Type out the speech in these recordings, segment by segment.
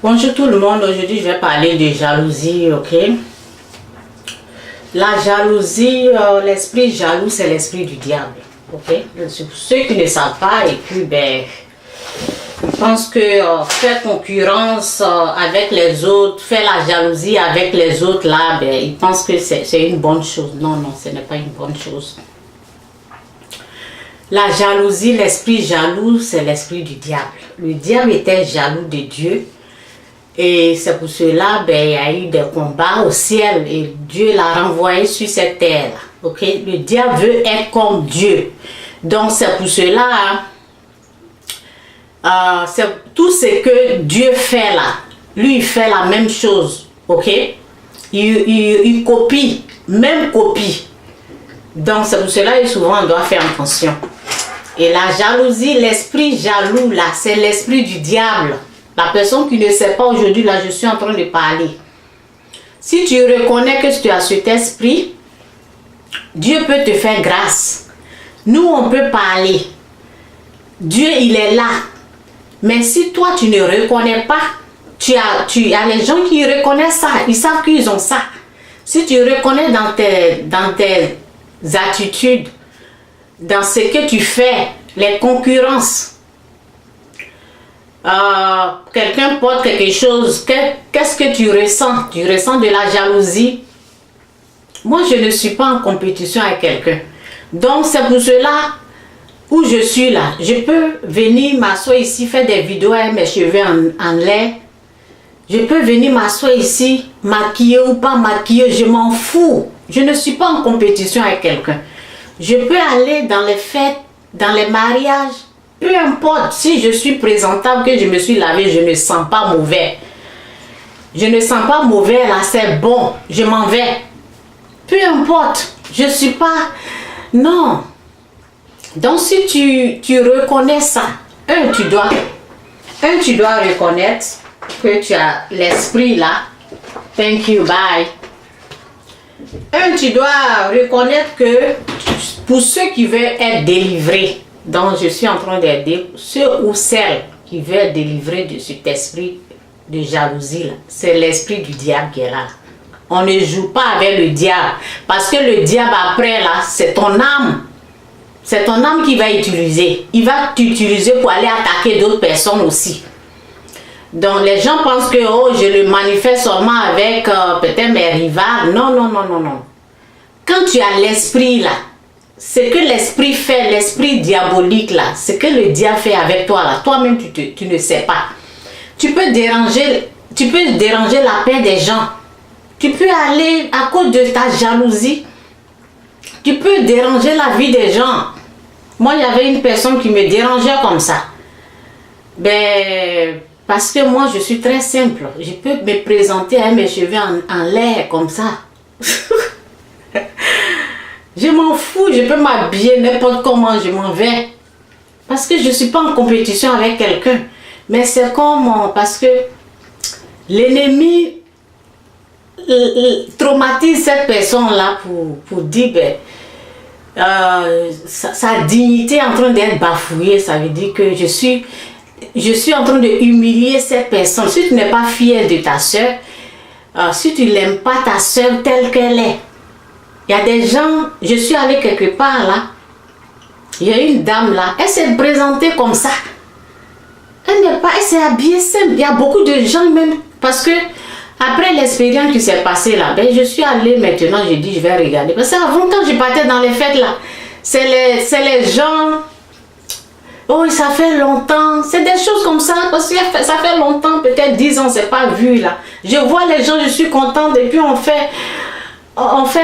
Bonjour tout le monde, aujourd'hui je vais parler de jalousie, ok? La jalousie, l'esprit jaloux, c'est l'esprit du diable, ok? Ceux qui ne savent pas et puis ils pensent que faire concurrence avec les autres, faire la jalousie avec les autres là, ils pensent que c'est une bonne chose. Non, non, ce n'est pas une bonne chose. La jalousie, l'esprit jaloux, c'est l'esprit du diable. Le diable était jaloux de Dieu. Et c'est pour cela, il y a eu des combats au ciel et Dieu l'a renvoyé sur cette terre. Ok? Le diable veut être comme Dieu. Donc c'est pour cela, c'est tout ce que Dieu fait là. Lui, il fait la même chose. Ok? Il copie, même copie. Donc c'est pour cela que souvent on doit faire attention. Et la jalousie, l'esprit jaloux là, c'est l'esprit du diable. La personne qui ne sait pas aujourd'hui, là, je suis en train de parler. Si tu reconnais que tu as cet esprit, Dieu peut te faire grâce. Nous, on peut parler. Dieu, il est là. Mais si toi, tu ne reconnais pas, tu as les gens qui reconnaissent ça. Ils savent qu'ils ont ça. Si tu reconnais dans tes attitudes, dans ce que tu fais, les concurrences, quelqu'un porte quelque chose, qu'est-ce que tu ressens? Tu ressens de la jalousie. Moi, je ne suis pas en compétition avec quelqu'un. Donc, c'est pour cela où je suis là. Je peux venir m'asseoir ici, faire des vidéos avec mes cheveux en l'air. Je peux venir m'asseoir ici, maquiller ou pas maquiller, je m'en fous. Je ne suis pas en compétition avec quelqu'un. Je peux aller dans les fêtes, dans les mariages. Peu importe, si je suis présentable, que je me suis lavé, je ne sens pas mauvais. Je ne sens pas mauvais, là, c'est bon, je m'en vais. Peu importe, je ne suis pas... Non. Donc, si tu reconnais ça, tu dois reconnaître que tu as l'esprit là. Thank you, bye. Tu dois reconnaître que pour ceux qui veulent être délivrés, donc je suis en train d'aider ceux ou celles qui veulent délivrer de cet esprit de jalousie là. C'est l'esprit du diable qui est là. On ne joue pas avec le diable. Parce que le diable après là, c'est ton âme. C'est ton âme qui va utiliser. Il va t'utiliser pour aller attaquer d'autres personnes aussi. Donc les gens pensent que je le manifeste seulement avec peut-être mes rivales. Non, non, non, non, non. Quand tu as l'esprit là, ce que l'esprit fait, l'esprit diabolique là, ce que le diable fait avec toi là, toi-même tu ne sais pas. Tu peux déranger la paix des gens. Tu peux aller à cause de ta jalousie. Tu peux déranger la vie des gens. Moi, il y avait une personne qui me dérangeait comme ça. Parce que moi, je suis très simple. Je peux me présenter avec mes cheveux en l'air comme ça. Je m'en fous, je peux m'habiller n'importe comment, je m'en vais. Parce que je ne suis pas en compétition avec quelqu'un. Mais c'est comme... Parce que l'ennemi traumatise cette personne-là pour dire... sa dignité est en train d'être bafouillée. Ça veut dire que je suis en train de humilier cette personne. Si tu n'es pas fier de ta soeur, si tu n'aimes pas ta soeur telle qu'elle est, il y a des gens, je suis allée quelque part là, il y a une dame là, elle s'est présentée comme ça. Elle s'est habillée simple. Il y a beaucoup de gens même, parce que après l'expérience qui s'est passée là, je suis allée maintenant, j'ai dit je vais regarder. Parce qu'avant quand je partais dans les fêtes là, c'est les gens, ça fait longtemps, c'est des choses comme ça, parce que ça fait longtemps, peut-être 10 ans, c'est pas vu là. Je vois les gens, je suis contente, et puis on fait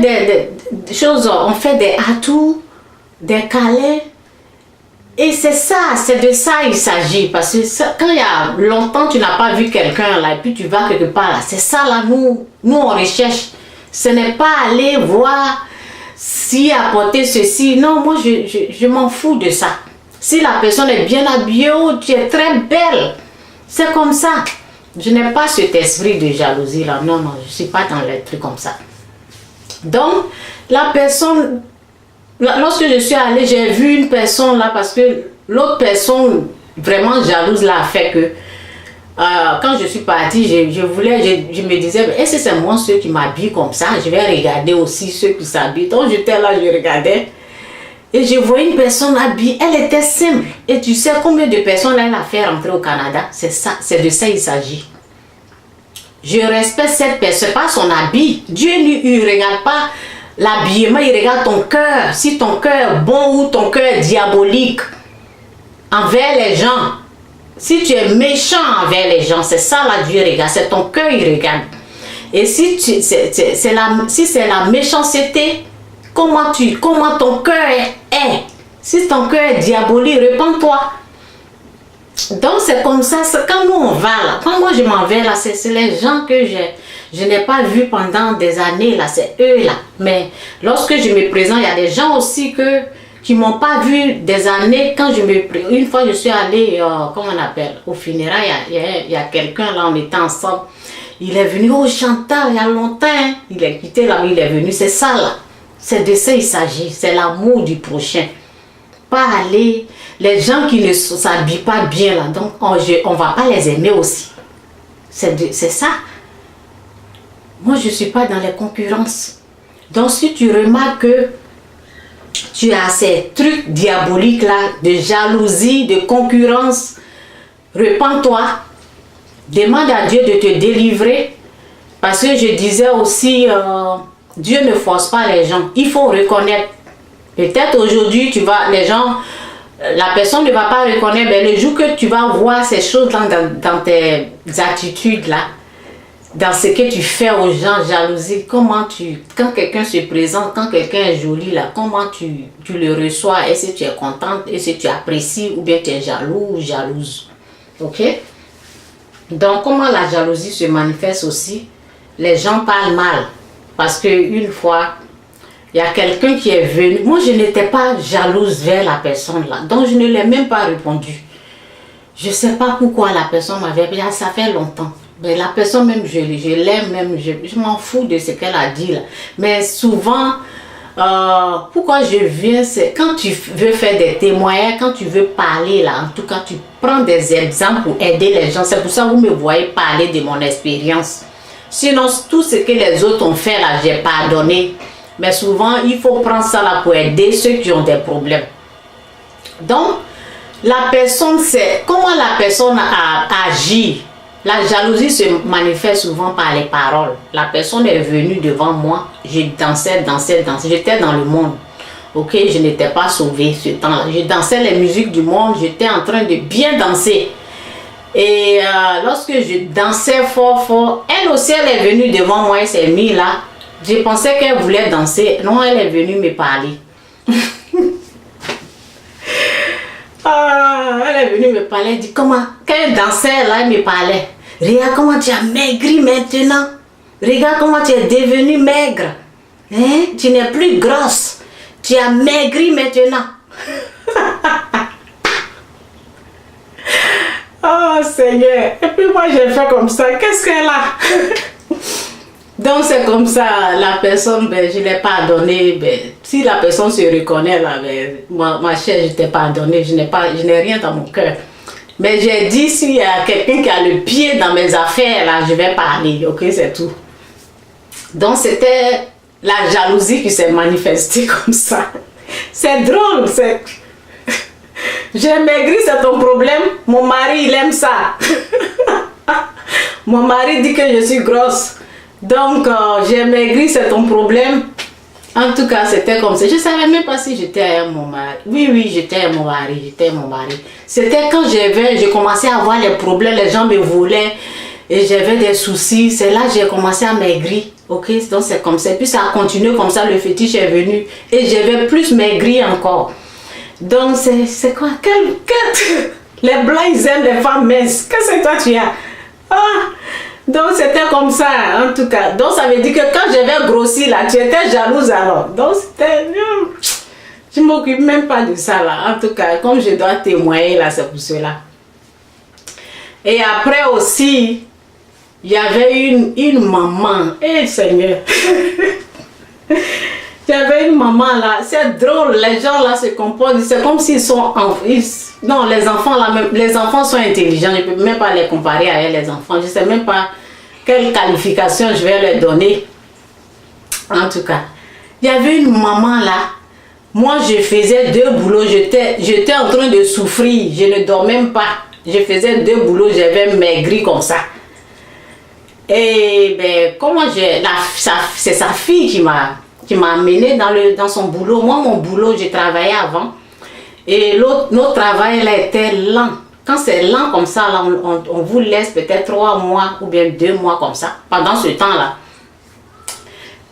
des choses, on fait des atouts, des câlins. Et c'est ça, c'est de ça il s'agit. Parce que quand il y a longtemps tu n'as pas vu quelqu'un là, et puis tu vas quelque part là, c'est ça là, nous on recherche. Ce n'est pas aller voir si apporter ceci. Non, moi je m'en fous de ça. Si la personne est bien habillée, tu es très belle. C'est comme ça. Je n'ai pas cet esprit de jalousie là. Non, non, je ne suis pas dans les trucs comme ça. Donc, la personne... Lorsque je suis allée, j'ai vu une personne là, parce que l'autre personne vraiment jalouse là a fait que quand je suis partie, je me disais, est-ce que c'est moi ceux qui m'habillent comme ça? Je vais regarder aussi ceux qui s'habillent. Donc j'étais là, je regardais. Et je voyais une personne habillée, elle était simple. Et tu sais combien de personnes elle a fait rentrer au Canada? C'est ça, c'est de ça il s'agit. Je respecte cette personne, pas son habit. Dieu ne regarde pas l'habillement, il regarde ton cœur. Si ton cœur est bon ou ton cœur est diabolique envers les gens. Si tu es méchant envers les gens, c'est ça là Dieu regarde, c'est ton cœur il regarde. Et si c'est la méchanceté, comment ton cœur est. Si ton cœur est diabolique, répands-toi. Donc c'est comme ça, quand nous on va là, quand moi je m'en vais là, c'est les gens que je n'ai pas vus pendant des années là, c'est eux là. Mais lorsque je me présente, il y a des gens aussi qui ne m'ont pas vu des années. Quand une fois je suis allée, comment on appelle, au funérailles, il y a quelqu'un là, on était ensemble. Il est venu au Chantal il y a longtemps, hein. Il est quitté là, il est venu, c'est ça là. C'est de ça il s'agit, c'est l'amour du prochain. Pas aller, les gens qui ne s'habillent pas bien là, donc on ne va pas les aimer aussi. C'est ça. Moi je ne suis pas dans les concurrences. Donc si tu remarques que tu as ces trucs diaboliques là, de jalousie, de concurrence, repens-toi. Demande à Dieu de te délivrer. Parce que je disais aussi, Dieu ne force pas les gens. Il faut reconnaître. Peut-être aujourd'hui, la personne ne va pas reconnaître, mais le jour que tu vas voir ces choses dans tes attitudes là, dans ce que tu fais aux gens, jalousie, quand quelqu'un se présente, quand quelqu'un est joli là, comment tu le reçois, est-ce que tu es contente, est-ce que tu apprécies ou bien tu es jaloux ou jalouse. Ok? Donc comment la jalousie se manifeste aussi? Les gens parlent mal. Parce qu'une fois, il y a quelqu'un qui est venu. Moi, je n'étais pas jalouse vers la personne là. Donc, je ne l'ai même pas répondu. Je ne sais pas pourquoi la personne m'avait dit. Ça fait longtemps. Mais la personne même, je l'aime même. Je m'en fous de ce qu'elle a dit là. Mais souvent, pourquoi je viens, c'est quand tu veux faire des témoignages, quand tu veux parler là, en tout cas, tu prends des exemples pour aider les gens. C'est pour ça que vous me voyez parler de mon expérience. Sinon, tout ce que les autres ont fait là, j'ai pardonné. Mais souvent, il faut prendre ça là pour aider ceux qui ont des problèmes. Donc, la personne, c'est comment la personne a agi. La jalousie se manifeste souvent par les paroles. La personne est venue devant moi, je dansais. J'étais dans le monde. Ok, je n'étais pas sauvée ce temps-là. Je dansais les musiques du monde, j'étais en train de bien danser. Et lorsque je dansais fort, elle aussi, elle est venue devant moi, elle s'est mise là. Je pensais qu'elle voulait danser. Non, elle est venue me parler. Elle est venue me parler. Elle dit comment? Quand elle dansait là, elle me parlait. Regarde comment tu as maigri maintenant. Regarde comment tu es devenue maigre. Hein? Tu n'es plus grosse. Tu as maigri maintenant. Oh Seigneur. Et puis moi j'ai fait comme ça. Qu'est-ce qu'elle a? Donc c'est comme ça, la personne, ben, je l'ai pardonné. Ben, si la personne se reconnaît là, ben, ma chère, je t'ai pardonné, je n'ai rien dans mon cœur. Mais j'ai dit, s'il y a quelqu'un qui a le pied dans mes affaires là, je vais parler, ok, c'est tout. Donc c'était la jalousie qui s'est manifestée comme ça. C'est drôle, c'est... J'ai maigri, c'est ton problème. Mon mari, il aime ça. Mon mari dit que je suis grosse. Donc, j'ai maigri, c'est ton problème. En tout cas, c'était comme ça. Je ne savais même pas si j'étais à mon mari. Oui, j'étais à mon mari. C'était quand j'ai commencé à avoir les problèmes, les gens me volaient et j'avais des soucis. C'est là que j'ai commencé à maigrir. Ok, donc c'est comme ça. Et puis ça a continué comme ça, le fétiche est venu et j'avais plus maigri encore. Donc, c'est quoi? Les blancs, ils aiment les femmes minces. Qu'est-ce que toi tu as? Donc c'était comme ça, en tout cas. Donc ça veut dire que quand j'avais grossi là, tu étais jalouse alors. Donc c'était... Je ne m'occupe même pas de ça là. En tout cas, comme je dois témoigner là, c'est pour cela. Et après aussi, il y avait une maman. Eh Seigneur. J'avais une maman là, c'est drôle, les gens là se comportent, c'est comme s'ils sont... non, les enfants là, même, les enfants sont intelligents, je ne peux même pas les comparer à eux, les enfants. Je ne sais même pas quelle qualification je vais leur donner. En tout cas, il y avait une maman là, moi je faisais 2 boulots, j'étais en train de souffrir, je ne dormais même pas. Je faisais 2 boulots, j'avais maigri comme ça. Et ben, comment c'est sa fille qui m'a amené dans son boulot. Moi, mon boulot, j'ai travaillé avant. Et notre travail, là, était lent. Quand c'est lent comme ça, là, on vous laisse peut-être 3 mois ou bien 2 mois comme ça. Pendant ce temps-là,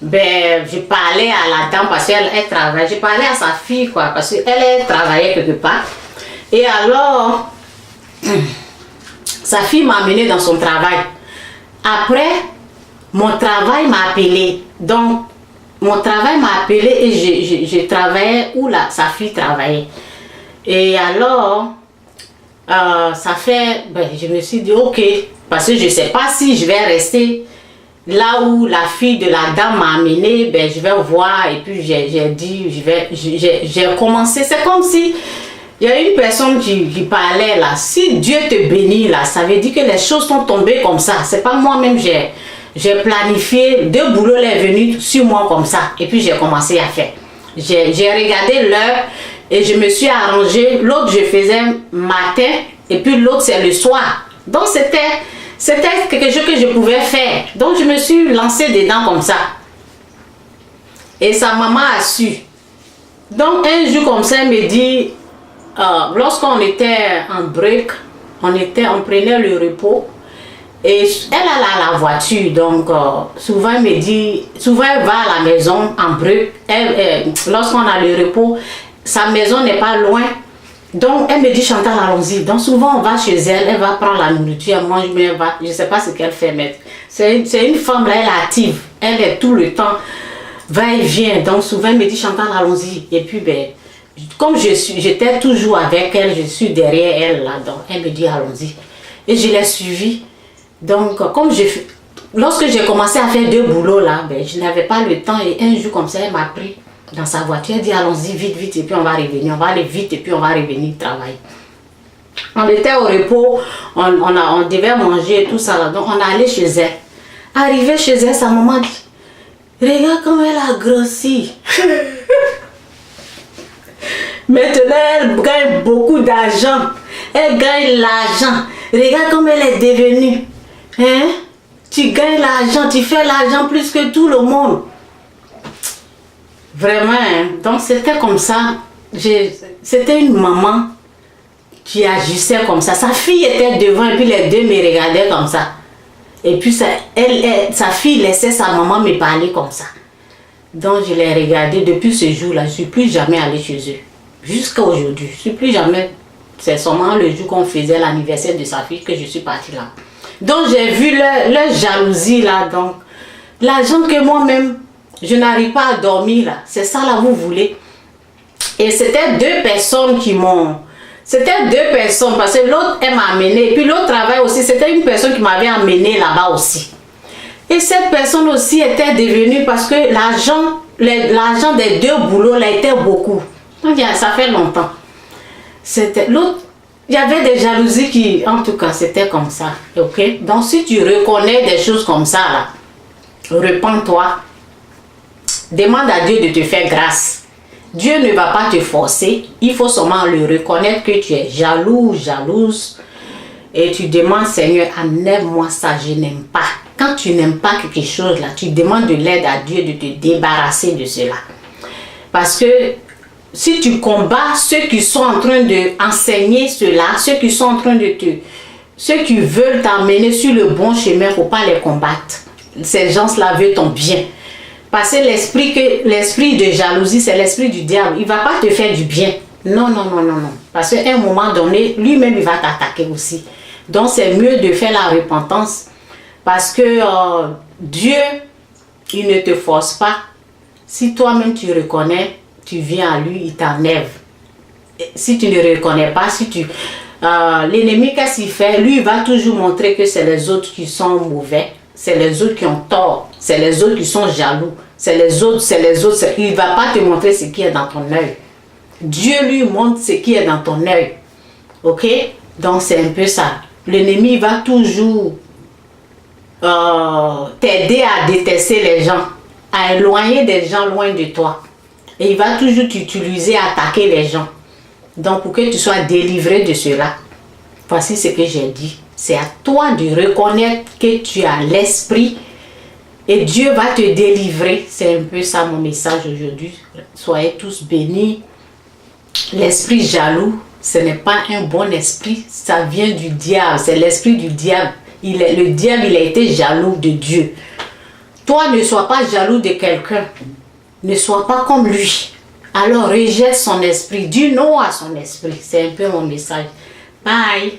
ben, je parlais à la dame parce qu'elle travaillait. Je parlais à sa fille, quoi, parce qu'elle travaillait quelque part. Et alors, sa fille m'a amené dans son travail. Après, mon travail m'a appelé. Donc, mon travail m'a appelé et je travaillais où sa fille travaillait. Et alors, ça fait, ben, je me suis dit, ok, parce que je ne sais pas si je vais rester là où la fille de la dame m'a amené, ben, je vais voir. Et puis, j'ai dit, j'ai commencé. C'est comme si il y a une personne qui parlait là. Si Dieu te bénit là, ça veut dire que les choses sont tombées comme ça. C'est pas moi-même, j'ai planifié 2 boulots, les venus sur moi comme ça. Et puis, j'ai commencé à faire. J'ai regardé l'heure et je me suis arrangé. L'autre, je faisais matin et puis l'autre, c'est le soir. Donc, c'était quelque chose que je pouvais faire. Donc, je me suis lancée dedans comme ça. Et sa maman a su. Donc, un jour comme ça, elle me dit, lorsqu'on était en break, on prenait le repos. Et elle a la voiture, donc souvent elle me dit, souvent elle va à la maison en break. Lorsqu'on a le repos, sa maison n'est pas loin. Donc elle me dit, Chantal, allons-y. Donc souvent on va chez elle, elle va prendre la nourriture, elle mange, mais elle va, je ne sais pas ce qu'elle fait, mais c'est une femme là, elle est active. Elle est tout le temps, va et vient. Donc souvent elle me dit, Chantal, allons-y. Et puis ben, comme j'étais toujours avec elle, je suis derrière elle là, donc elle me dit, allons-y. Et je l'ai suivie. Donc, lorsque j'ai commencé à faire 2 boulots là, ben, je n'avais pas le temps et un jour comme ça, elle m'a pris dans sa voiture, elle dit allons-y vite, vite et puis on va revenir, on va aller vite et puis on va revenir travailler. On était au repos, on devait manger et tout ça là, donc on est allé chez elle. Arrivé chez elle, sa maman dit, regarde comment elle a grossi. Maintenant, elle gagne beaucoup d'argent, elle gagne l'argent, regarde comment elle est devenue. Hein? Tu gagnes l'argent, tu fais l'argent plus que tout le monde. Vraiment, hein? Donc c'était comme ça. C'était une maman qui agissait comme ça. Sa fille était devant et puis les deux me regardaient comme ça. Et puis sa fille laissait sa maman me parler comme ça. Donc je l'ai regardé depuis ce jour-là. Je ne suis plus jamais allée chez eux. Jusqu'à aujourd'hui. Je ne suis plus jamais. C'est seulement le jour qu'on faisait l'anniversaire de sa fille que je suis partie là. Donc j'ai vu leur jalousie là, donc l'argent que moi-même je n'arrive pas à dormir là, c'est ça là vous voulez. Et c'était 2 personnes qui m'ont, c'était 2 personnes parce que l'autre elle m'a amené, et puis l'autre travail aussi, c'était une personne qui m'avait amené là-bas aussi. Et cette personne aussi était devenue parce que l'argent des 2 boulots là était beaucoup. Donc ça fait longtemps. C'était l'autre. Il y avait des jalousies qui, en tout cas, c'était comme ça, ok? Donc, si tu reconnais des choses comme ça, là, repens-toi, demande à Dieu de te faire grâce. Dieu ne va pas te forcer, il faut seulement le reconnaître que tu es jaloux, jalouse, et tu demandes, Seigneur, enlève-moi ça, je n'aime pas. Quand tu n'aimes pas quelque chose, là, tu demandes de l'aide à Dieu de te débarrasser de cela. Parce que, si tu combats ceux qui sont en train d'enseigner cela, ceux qui sont en train de ceux qui veulent t'amener sur le bon chemin, il ne faut pas les combattre. Ces gens-là veulent ton bien. Parce que l'esprit de jalousie, c'est l'esprit du diable. Il ne va pas te faire du bien. Non, non, non, non, non. Parce qu'à un moment donné, lui-même, il va t'attaquer aussi. Donc, c'est mieux de faire la repentance. Parce que Dieu, il ne te force pas. Si toi-même, tu reconnais, tu viens à lui, il t'enlève. Si tu ne reconnais pas, l'ennemi, qu'est-ce qu'il fait? Lui, il va toujours montrer que c'est les autres qui sont mauvais. c'est les autres qui ont tort. C'est les autres qui sont jaloux. C'est les autres, c'est les autres. Il ne va pas te montrer ce qui est dans ton œil. Dieu lui montre ce qui est dans ton œil. Ok? Donc c'est un peu ça. L'ennemi va toujours t'aider à détester les gens, à éloigner des gens loin de toi. Et il va toujours t'utiliser à attaquer les gens. Donc pour que tu sois délivré de cela, voici ce que j'ai dit. C'est à toi de reconnaître que tu as l'esprit et Dieu va te délivrer. C'est un peu ça mon message aujourd'hui. Soyez tous bénis. L'esprit jaloux, ce n'est pas un bon esprit. Ça vient du diable. C'est l'esprit du diable. Le diable, il a été jaloux de Dieu. Toi, ne sois pas jaloux de quelqu'un. Ne sois pas comme lui. Alors, rejette son esprit. Dis non à son esprit. C'est un peu mon message. Bye.